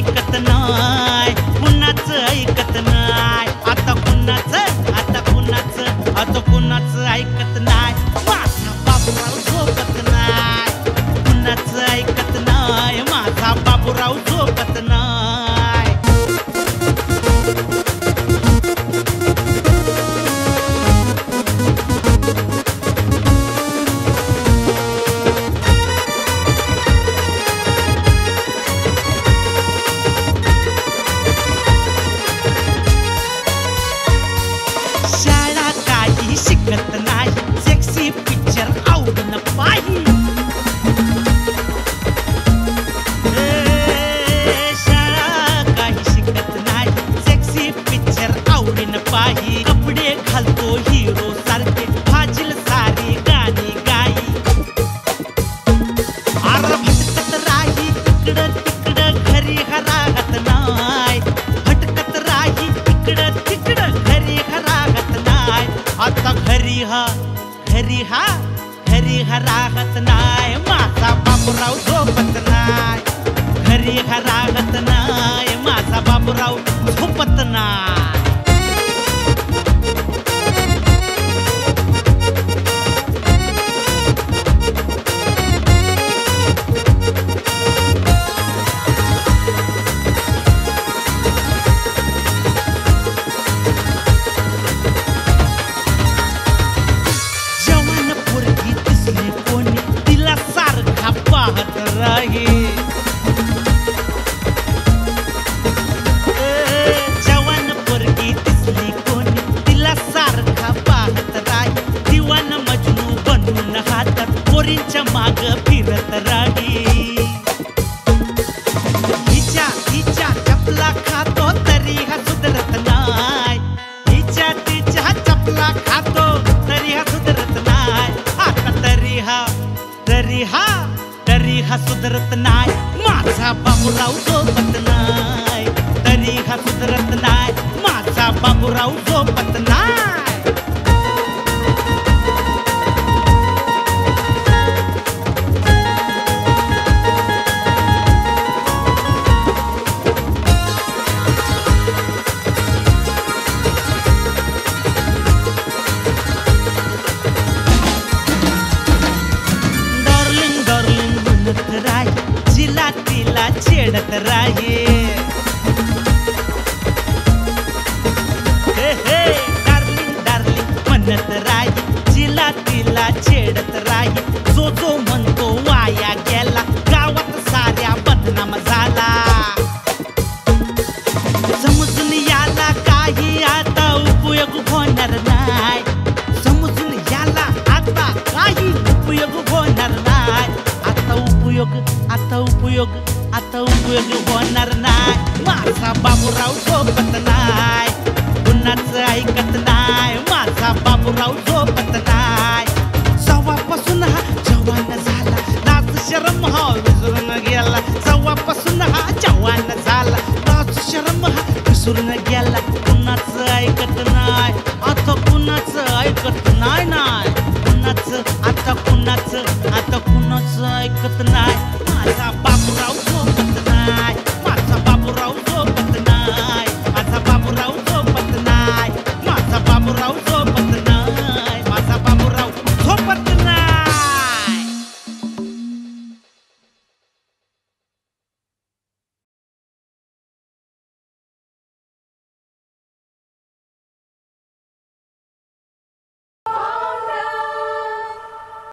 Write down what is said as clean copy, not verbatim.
ऐकत नाय, कुणाचं ऐकत नाय, आता कुणाचं ऐकत नाय, माझा बाबूराव झोपत नाय, कुणाचं ऐकत नाय, माझा बाबूराव झोपत नाय. शाळा काही शिकत नाही, सेक्सी पिक्चर आवडून पाही. शाळा काही शिकत नाही, सेक्सी पिक्चर आवडून पाही. कपडे घालतो हिरो सारखे, फाजील सारी गाणी गाई. आर भटकत राही इकडं तिकडं, घरी राहत नाय, भटकत राही इकडं तिकडं, घरी राहत नाय, आता घरी राहत नाय, माझा बाबूराव झोपत नाय, घरी राहत नाय, माझा बाबूराव झोपत नाय. जवान पोरगी दिसली कोणी, तिला सारखा पाहत राही. जवान पोरगी दिसली कोणी, तिला सारखा पाहत राही. दिवान मजनू बनून हातात पोरींच्या माग फिरत राही. हिच्या चपला खातो तरी हा सुधरत नाय, हिच्या चपला खातो तरी हा सुधरत नाय, आता तरी हा सुधरत नाय, माझा बाबूराव झोपत नाय, तरी हा सुधरत नाय, माझा बाबूराव झोपत नाय. जिला तिला छेडत राही. डार्लिंग म्हणत राही, जिला तिला छेडत राही. जो म्हणतो वाया गेला, गावात साऱ्या बदनाम झाला. समजून याला काही आता उपयोग होणार नाय, समजून याला आता काही उपयोग होणार नाय, आता उपयोग होणार नाय, माझा बाबूराव झोपत नाय, कुणाचं ऐकत नाय, माझा बाबूराव झोपत नाय. सव्वापासून हा जवान झाला, लाज शरम हा विसरून गेला, सव्वापासून हा जवान झाला, लाज शरम हा विसरून गेला.